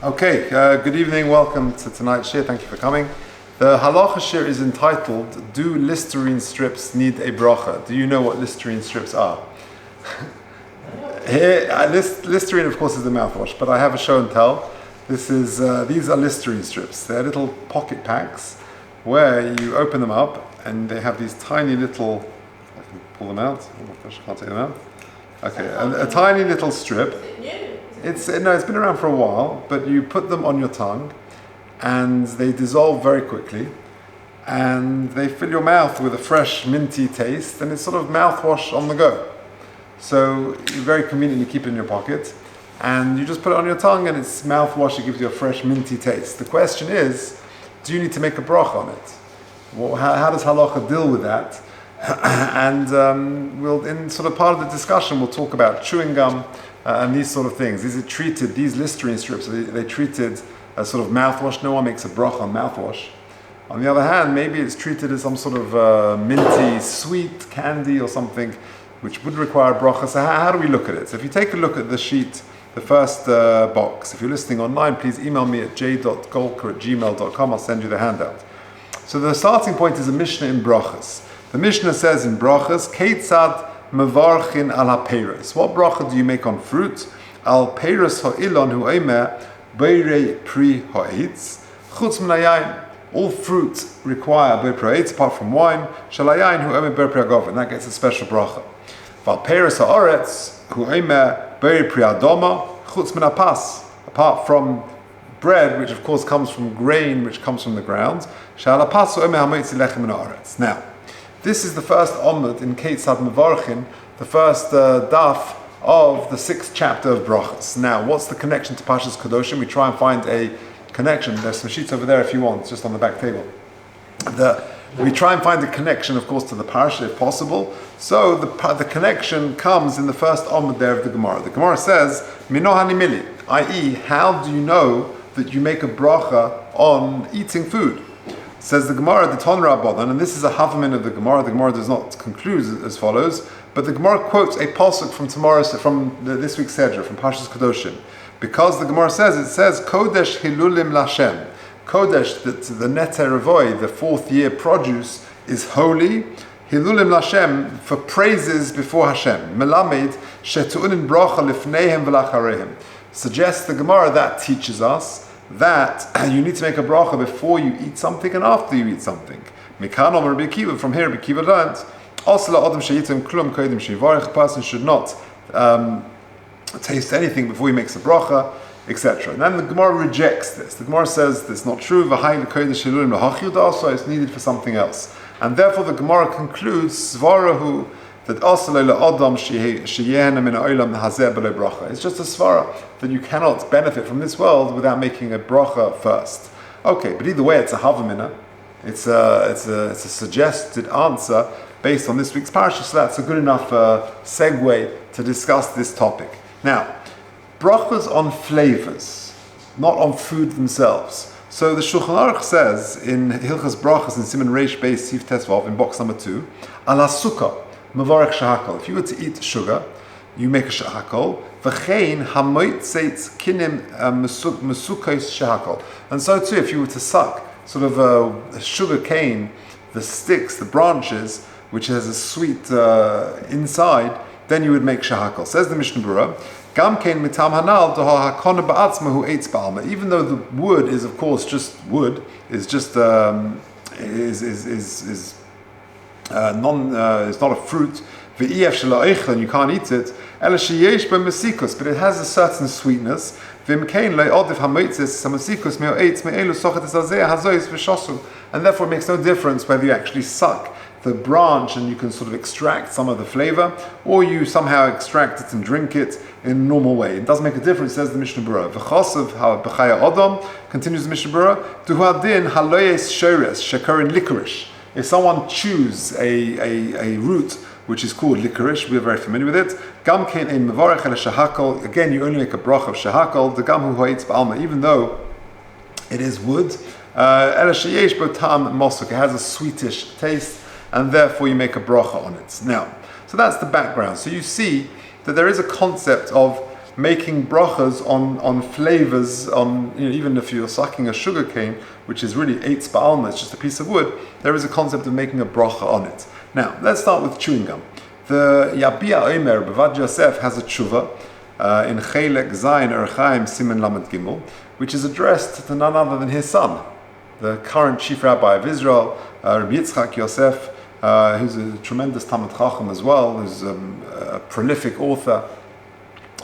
Okay, good evening, welcome to tonight's shir, thank you for coming. The halacha shir is entitled, Do Listerine Strips Need a Bracha? Do you know what Listerine Strips are? Here, Listerine of course is the mouthwash, but I have a show and tell. These are Listerine Strips. They're little pocket packs where you open them up and they have these tiny little, I can pull them out, I can't take them out. Okay, a tiny little strip. It's been around for a while, but you put them on your tongue and they dissolve very quickly and they fill your mouth with a fresh minty taste, and it's sort of mouthwash on the go. So you very conveniently keep it in your pocket and you just put it on your tongue and it's mouthwash. It gives you a fresh minty taste. The question is, do you need to make a bracha on it? Well, how does halacha deal with that? And we'll, in sort of part of the discussion, we'll talk about chewing gum and these sort of things. These Listerine strips, they treated as sort of mouthwash. No one makes a bracha on mouthwash. On the other hand, maybe it's treated as some sort of minty, sweet candy or something, which would require a bracha. So how do we look at it? So if you take a look at the sheet, the first box, if you're listening online, please email me at j.golker@gmail.com. I'll send you the handout. So the starting point is a Mishnah in Brachas. The Mishnah says in Brachas, Keitzad mevarchin al ha-peiros. What bracha do you make on fruit? Al peiros ha'ilon hu eimer beirei pri ha'etz chutz min hayayin. All fruit require beirei pri ha'etz apart from wine. Shel hayayin hu eimer beirei pri ha'gov, and that gets a special bracha. Val peiros ha'aretz hu eimer beirei pri ha'adoma chutz min hapas. Apart from bread, which of course comes from grain, which comes from the ground. Shel hapas hu eimer ha'moitzi lechem min ha'aretz. Now, this is the first omud in Keitzad Mevarchin, the first daf of the 6th chapter of Brachas. Now, what's the connection to Pashas Kedoshim? We try and find a connection. There's some sheets over there if you want, just on the back table. We try and find a connection, of course, to the parasha if possible. So the connection comes in the first omud there of the Gemara. The Gemara says, Mino hanimili, i.e., how do you know that you make a bracha on eating food? Says the Gemara, the Ton Rabbanan, and this is a havamin of the Gemara. The Gemara does not conclude as follows, but the Gemara quotes a pasuk from this week's Sedra, from Pashas Kedoshim, because the Gemara says Kodesh Hilulim Lashem. Kodesh, the Neter Avoy, the 4th year produce, is holy. Hilulim Lashem, for praises before Hashem. Melamed Shetu'unin Bracha Lifneihem V'Lacharehem. Suggests the Gemara that teaches us that you need to make a bracha before you eat something and after you eat something. From here, Rabbi Akiva learned, a person should not taste anything before he makes a bracha, etc. And then the Gemara rejects this. The Gemara says that's not true. So it's needed for something else. And therefore the Gemara concludes that it's just a svara that you cannot benefit from this world without making a bracha first. Okay, but either way, it's a havamina. It's a suggested answer based on this week's parasha. So that's a good enough segue to discuss this topic. Now, brachas on flavors, not on food themselves. So the Shulchan Aruch says in Hilchas Brachas in Siman Reish Beis Sif Tesvav in box number 2, ala sukkah mavarech shahakol. If you were to eat sugar, you make a shahakol. V'chein hamoitzeitz kinim mesukais shahakol. And so too, if you were to suck sort of a sugar cane, the sticks, the branches, which has a sweet inside, then you would make shahakol. Says the Mishnah Berurah, Gam kein mitam hanal doha hakona ba'atzma hu eitz ba'alma. Even though the wood is of course just wood, is just it's not a fruit, and you can't eat it, but it has a certain sweetness, and therefore it makes no difference whether you actually suck the branch and you can sort of extract some of the flavor, or you somehow extract it and drink it in a normal way. It doesn't make a difference, says the Mishnah Berurah. Continues the Mishnah Berurah, licorice. If someone chews a root which is called licorice, we're very familiar with it. Again, you only make a bracha of shahakol. The gam hu ha'etz ba'alma, even though it is wood, it has a sweetish taste, and therefore you make a bracha on it. Now, so that's the background. So you see that there is a concept of making brachas on flavors, even if you're sucking a sugar cane, which is really eitz ba'alma, it's just a piece of wood, there is a concept of making a bracha on it. Now, let's start with chewing gum. The Yabia Omer, Bavad Yosef, has a tshuva in Chelek Zayin Erchaim Simen Lamed Gimel, which is addressed to none other than his son, the current chief rabbi of Israel, Rabbi Yitzchak Yosef, who's a tremendous Talmid Chacham as well, who's a prolific author.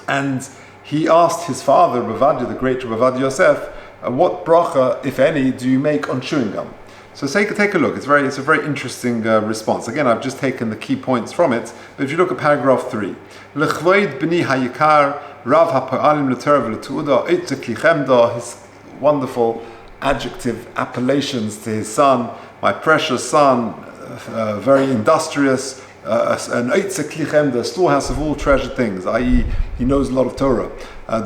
And he asked his father, Bavadia, the great Bavadia Yosef, what bracha, if any, do you make on chewing gum? So take a look. It's a very interesting response. Again, I've just taken the key points from it. But if you look at paragraph 3, L'chvoid b'ni hayikar rav ha'pa'alim l'terav l'tu'uda eitzek lichemda, his wonderful adjective appellations to his son, my precious son, very industrious, an eitzek lichemda, storehouse of all treasured things, i.e. he knows a lot of Torah.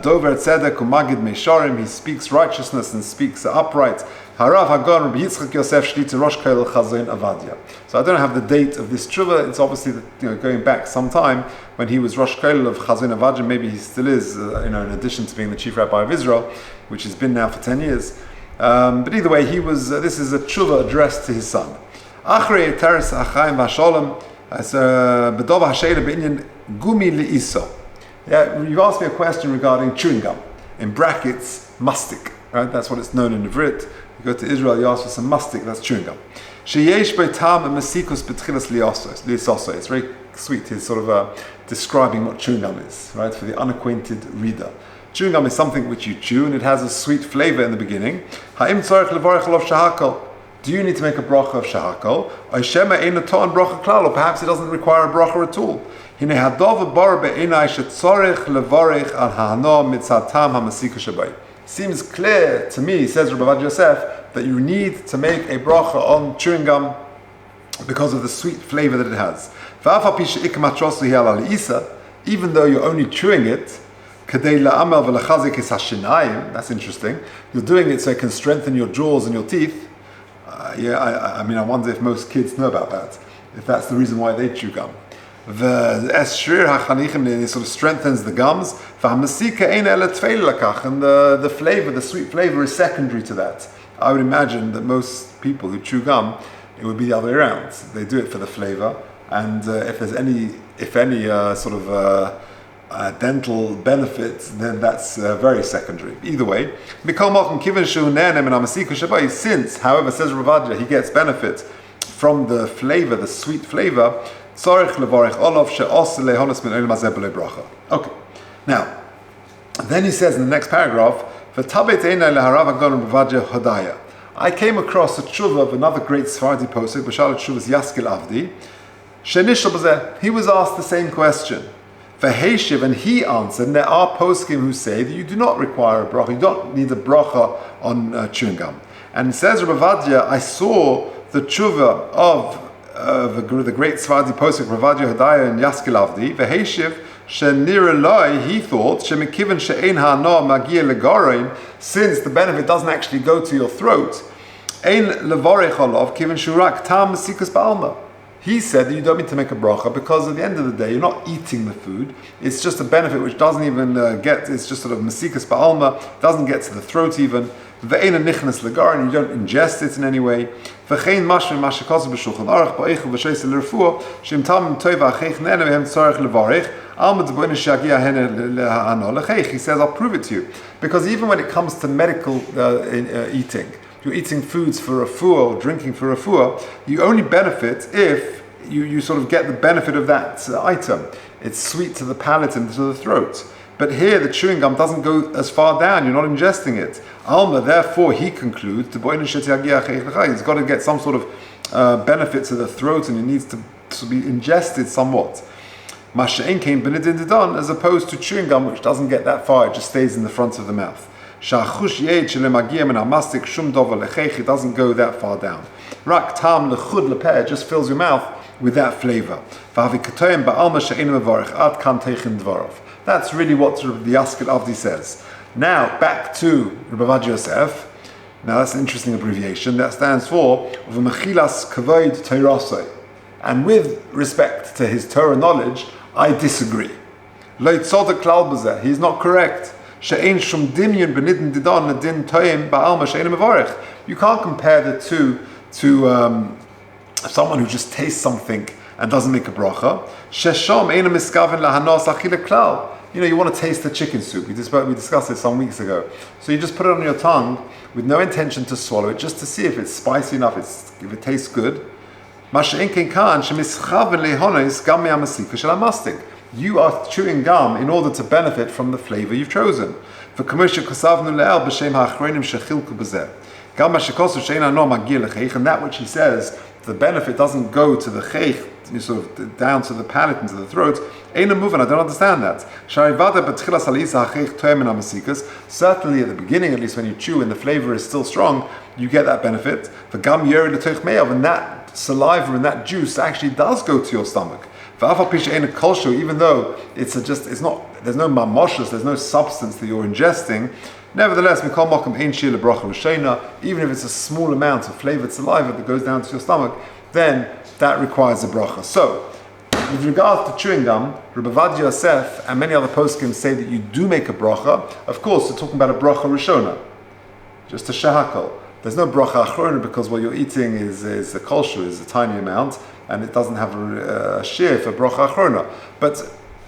Dover tzedek u'magid meisharim, he speaks righteousness and speaks upright. Harav Hagon Rabbi Yitzchak Yosef Shlita Rosh Kollel Chazon Avadia. So I don't have the date of this tshuva. It's obviously going back some time when he was Rosh Kollel of Chazon Avadia. Maybe he still is, in addition to being the chief rabbi of Israel, which has been now for 10 years. But either way, he was. This is a tshuva addressed to his son. Achrei Teres Achaim Vasholem Bedov Hasheila B'inyan Gumi Li'iso. Yeah, you've asked me a question regarding chewing gum. In brackets, mastic. Right, that's what it's known in Ivrit. You go to Israel, you ask for some mastic, that's chewing gum. Sheyesh beitam mesikus betchilas lisoso. It's very sweet. He's sort of describing what chewing gum is, right, for the unacquainted reader. Chewing gum is something which you chew, and it has a sweet flavor in the beginning. Ha'im tzarech levarech alav shahakol. Do you need to make a bracha of shahakol? Oishema eino to'an bracha klal, or perhaps it doesn't require a bracha at all. Hine hadov bar be'enai shetzarech levarech al ha'ano mitzatam ha'masika shabai. Seems clear to me, says Rabbi Yosef, that you need to make a bracha on chewing gum because of the sweet flavor that it has. Even though you're only chewing it, that's interesting. You're doing it so it can strengthen your jaws and your teeth. I wonder if most kids know about that, if that's the reason why they chew gum. It sort of strengthens the gums, and the flavor, the sweet flavor, is secondary to that. I would imagine that most people who chew gum, it would be the other way around. They do it for the flavor, and if there's any dental benefits, then that's very secondary. Either way, since, however, says Ravadia, he gets benefit from the flavor, the sweet flavor. Okay, now, then he says in the next paragraph, I came across a tshuva of another great Sephardi posek, B'shal tshuva's Yaskil Avdi. He was asked the same question. And he answered, and there are poskim who say that you do not require a bracha, you don't need a bracha on chewing gum. And it says, Ravadia, I saw the tshuva of the great Sephardi posek Ravadia Hodaya and Yaskil Avdi, v'heishiv shenireloi, he thought shemikiven she'ein ha'ano magia legarein, since the benefit doesn't actually go to your throat, ein levorech olav kiven shurak tam mesikus ba'alma. He said that you don't need to make a bracha because at the end of the day you're not eating the food. It's just a benefit which doesn't even it's just sort of mesikus ba'alma, doesn't get to the throat even. Ve'ena nichnas legar, and you don't ingest it in any way. V'chein mashmin mashakos b'shulchan aruch ba'eichu v'sheis l'refuah shim tamim toiva acheich nene v'hem tzarech levarich alma d'boine shagia hene le'ha'ano lecheich. He says, I'll prove it to you. Because even when it comes to medical eating, you're eating foods for refuah or drinking for refuah, you only benefit if you sort of get the benefit of that item. It's sweet to the palate and to the throat. But here the chewing gum doesn't go as far down, you're not ingesting it. Alma, therefore, he concludes, he's got to get some sort of benefit to the throat and it needs to be ingested somewhat. As opposed to chewing gum, which doesn't get that far, it just stays in the front of the mouth. It doesn't go that far down. It just fills your mouth with that flavor. That's really what the Yaskil Avdi says. Now, back to Rabbi Yosef. Now, that's an interesting abbreviation. That stands for V'mechilas kavod Torasei. And with respect to his Torah knowledge, I disagree. He's not correct. You can't compare the two to someone who just tastes something and doesn't make a bracha. You want to taste the chicken soup. We discussed it some weeks ago. So you just put it on your tongue with no intention to swallow it, just to see if it's spicy enough, if it tastes good. You are chewing gum in order to benefit from the flavor you've chosen. And that which he says, the benefit doesn't go to the cheich, sort of down to the palate and to the throat. Ain't a moving. I don't understand that. Certainly at the beginning, at least when you chew and the flavor is still strong, you get that benefit. And that saliva and that juice actually does go to your stomach. Even though there's no mamoshus, there's no substance that you're ingesting. Nevertheless, even if it's a small amount of flavored saliva that goes down to your stomach, then that requires a bracha. So, with regards to chewing gum, Rabbi Yosef and many other poskim say that you do make a bracha. Of course, we're talking about a bracha rishona, just a shehakol. There's no bracha achrona because what you're eating is a kolshu, is a tiny amount, and it doesn't have a shear for bracha achrona. But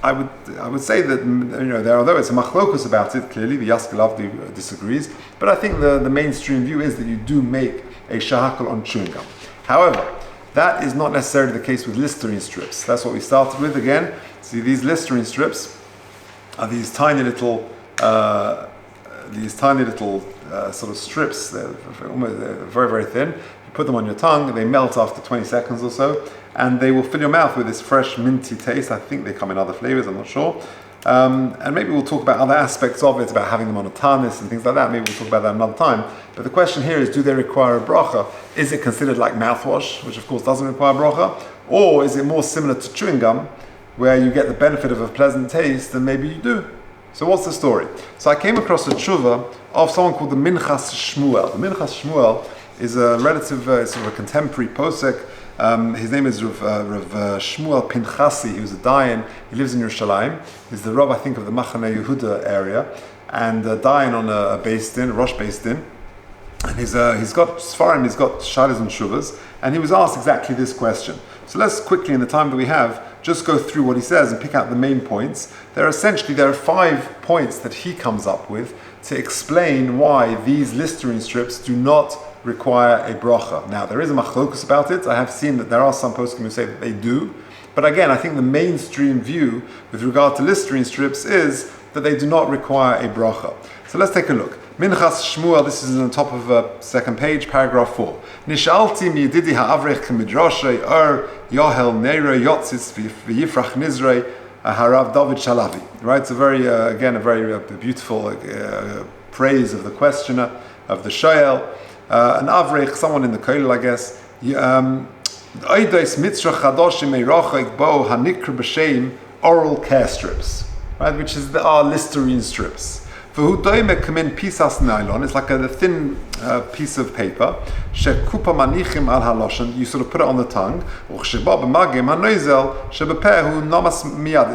I would say that although it's a machlokus about it, clearly the Yaskalav disagrees. But I think the mainstream view is that you do make a shehakol on chewing gum. However, that is not necessarily the case with Listerine strips. That's what we started with again. See, these Listerine strips are these tiny little sort of strips. They're very, very thin. You put them on your tongue, they melt after 20 seconds or so, and they will fill your mouth with this fresh minty taste. I think they come in other flavors, I'm not sure. And maybe we'll talk about other aspects of it, about having them on a tanis and things like that. Maybe we'll talk about that another time. But the question here is, do they require a bracha? Is it considered like mouthwash, which of course doesn't require a bracha? Or is it more similar to chewing gum, where you get the benefit of a pleasant taste, and maybe you do? So what's the story? So I came across a tshuva of someone called the Minchas Shmuel. The Minchas Shmuel is a relative, sort of a contemporary posek. His name is Rav Shmuel Pinchasi. He was a Dayan. He lives in Yerushalayim. He's the Rav, I think, of the Machane Yehuda area, and Dayan on a Beis Din, Rosh Beis Din. And he's got Sfarim, he's got Shadas and Shuvas, and he was asked exactly this question. So let's quickly, in the time that we have, just go through what he says and pick out the main points. There are 5 points that he comes up with to explain why these Listerine strips do not require a bracha. Now, there is a machlokus about it. I have seen that there are some poskim who say that they do. But again, I think the mainstream view with regard to Listerine strips is that they do not require a bracha. So let's take a look. Minchas Shmuel, this is on the top of the second page, paragraph 4. Nishalti miyididi ha'avrech k'midrashrei yohel neirei yotzis v'yifrach nizrei harav David Shalavi. Right, it's a very beautiful praise of the questioner, of the shoyel. An avrech, someone in the kollel, I guess. Oidos mitzrach chadoshim eirocha ikbo hanikr b'shem oral care strips, right, which are Listerine strips. It's like a thin piece of paper. You sort of put it on the tongue. It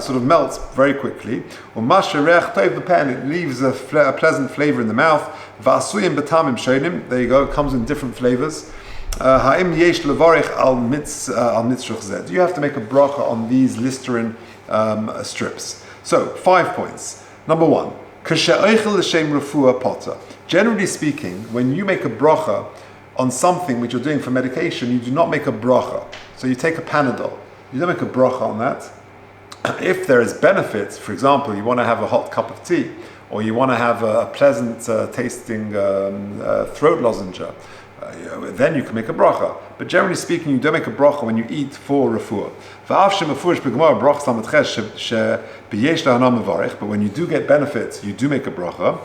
sort of melts very quickly. And it leaves a pleasant flavor in the mouth. There you go, it comes in different flavors. Do you have to make a bracha on these Listerine strips? So, 5 points. Number 1. Generally speaking, when you make a bracha on something which you're doing for medication, you do not make a bracha. So you take a Panadol, you don't make a bracha on that. If there is benefits, for example, you want to have a hot cup of tea, or you want to have a pleasant tasting throat lozenge, then you can make a bracha. But generally speaking, you don't make a bracha when you eat for refuah. But when you do get benefits, you do make a bracha.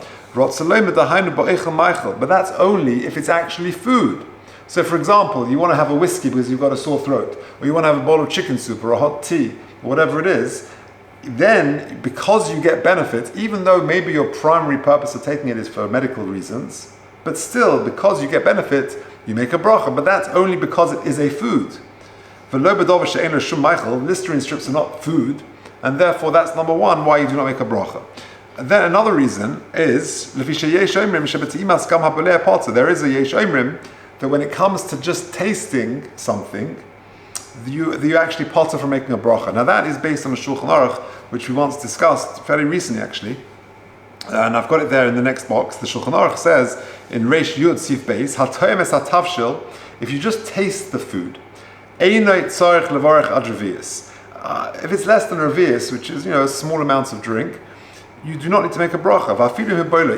But that's only if it's actually food. So for example, you want to have a whiskey because you've got a sore throat, or you want to have a bowl of chicken soup or a hot tea, whatever it is, then because you get benefit, even though maybe your primary purpose of taking it is for medical reasons, but still, because you get benefit, you make a bracha, but that's only because it is a food. Listerine strips are not food. and therefore that's number one why you do not make a bracha. And then another reason is there is a yesh omrim that when it comes to just tasting something, you actually potter from making a bracha. Now that is based on a Shulchan Aruch, which we once discussed fairly recently actually, and I've got it there in the next box. The Shulchan Aruch says in Reish Yud Sif Beis, Hatoyim es hatavshil, if you just taste the food, einay tzarich levarech ad revius. If it's less than revius, which is small amounts of drink, you do not need to make a bracha.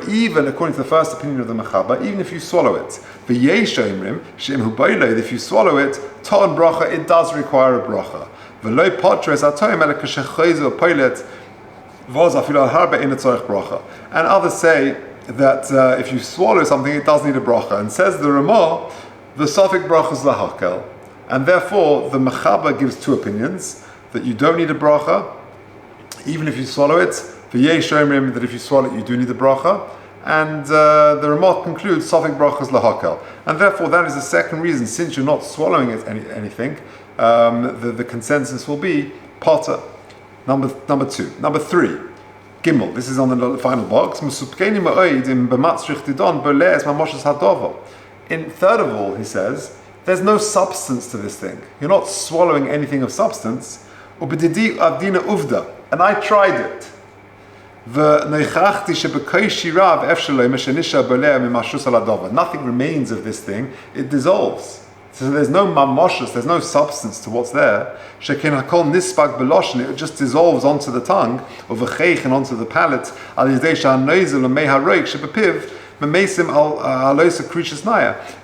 Even according to the first opinion of the Mechaba, even if you swallow it. If you swallow it, ta'an bracha, it does require a bracha. And others say that if you swallow something, it does need a bracha. And says the Ramah, the Safik bracha is lahakel. And therefore, the Mechaba gives two opinions, that you don't need a bracha, even if you swallow it. The yesh omrim that if you swallow it, you do need a bracha. And the Ramah concludes, Safik bracha is lahakel. And therefore, that is the second reason, since you're not swallowing it anything, the consensus will be potter. Number two. Number three, Gimel. This is on the final box. In third of all, he says, there's no substance to this thing. You're not swallowing anything of substance. And I tried it. Nothing remains of this thing. It dissolves. So there's no mamoshus, there's no substance to what's there. It just dissolves onto the tongue, and onto the palate.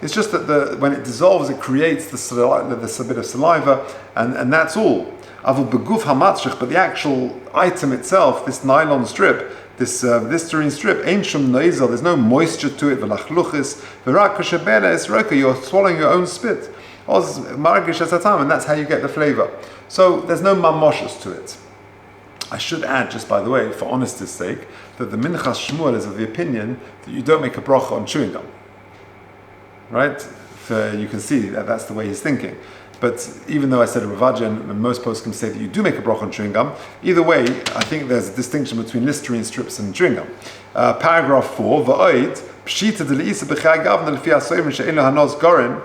It's just that when it dissolves, it creates this bit of saliva, and that's all. But the actual item itself, this nylon strip, this Listerine strip, there's no moisture to it. You're swallowing your own spit. And that's how you get the flavor. So there's no mamoshus to it. I should add, just by the way, for honesty's sake, that the Minchas Shmuel is of the opinion that you don't make a bracha on chewing gum. Right? You can see that that's the way he's thinking. But even though I said a Ravadja and most posts can say that you do make a bracha on chewing gum, either way, I think there's a distinction between Listerine strips and chewing gum. Paragraph 4, V'oid, Pshita de'li'isa b'chai gavna l'fi ha'soyim she'en lo hanos gorim,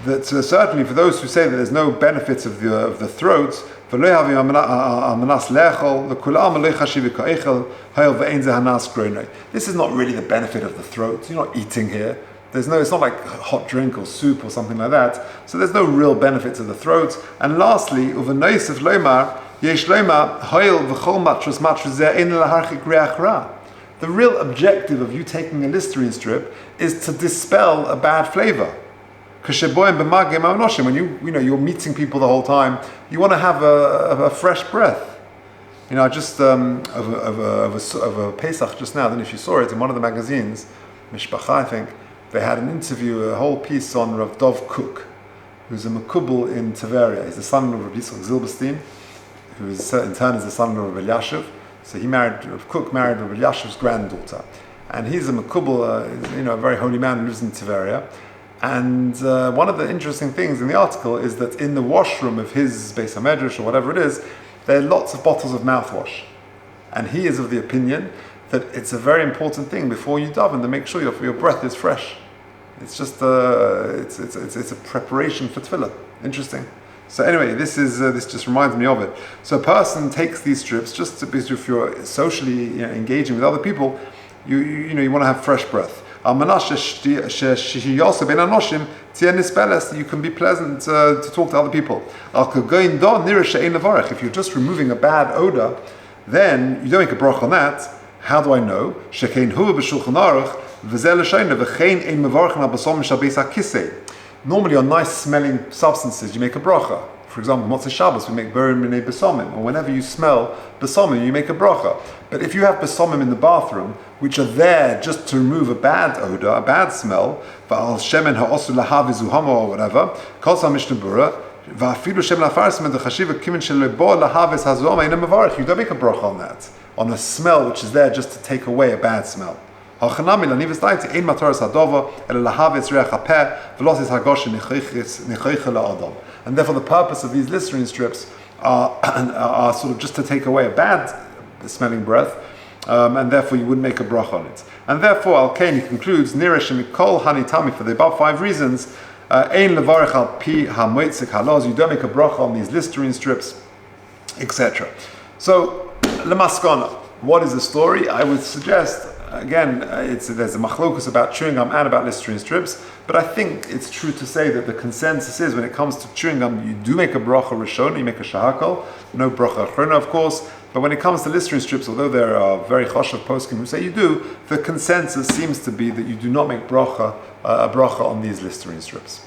that certainly for those who say that there's no benefit of the throat, v'lo havim amanas le'echol, l'kulam lo chashiv ka'echel, ha'il v'ein ze hanas groinoi. This is not really the benefit of the throat. You're not eating here. It's not like hot drink or soup or something like that. So there's no real benefit to the throat. And lastly, uvenois of lomar, yesh lomar, hoil v'chol matras zeh ein laharchik reach ra. The real objective of you taking a Listerine strip is to dispel a bad flavor. When you're meeting people the whole time, you want to have a fresh breath. I just of a Pesach just now. I don't know if you saw it in one of the magazines, Mishpacha, I think. They had an interview, a whole piece on Rav Dov Cook, who's a Makubal in Tiberia. He's the son of Rabbi Zilberstein, who is, in turn is the son of Rabbi Yashiv. So Rav Cook married Rabbi Yashiv's granddaughter. And he's a Makubal, a very holy man who lives in Tiberia. And one of the interesting things in the article is that in the washroom of his Beis HaMedrash, or whatever it is, there are lots of bottles of mouthwash. And he is of the opinion that it's a very important thing before you daven to make sure your breath is fresh. It's just it's a preparation for tefillah. Interesting. So anyway, this just reminds me of it. So a person takes these strips just because if you're socially engaging with other people, you want to have fresh breath. You can be pleasant to talk to other people. If you're just removing a bad odor, then you don't make a bracha on that. How do I know? Normally on nice smelling substances you make a bracha. For example, Motzei Shabbos we make berim minei besomim, or whenever you smell besomim you make a bracha. But if you have besomim in the bathroom, which are there just to remove a bad odor, a bad smell, va'al shemen ha'osu lahav izuhamo or whatever, kol sa mishnah bura, va'afilu shem lafarsim and the chashiva kimin shelebo lahav es hazuhama in a mavarich. You don't make a bracha on that, on a smell which is there just to take away a bad smell. And therefore the purpose of these Listerine strips are sort of just to take away a bad smelling breath, and therefore you wouldn't make a bracha on it. And therefore, Al-Kaini concludes, Niresh Mikol Hanitami, for the above 5 reasons, Ein levarech al pi hamoitzik halos, you don't make a bracha on these Listerine strips, etc. So, lemaskana, what is the story? I would suggest, again, there's a machlokus about chewing gum and about Listerine strips, but I think it's true to say that the consensus is when it comes to chewing gum, you do make a bracha rishon, you make a shahakal, no bracha achrona, of course. But when it comes to Listerine strips, although there are very choshev poskim who say you do, the consensus seems to be that you do not make a bracha on these Listerine strips.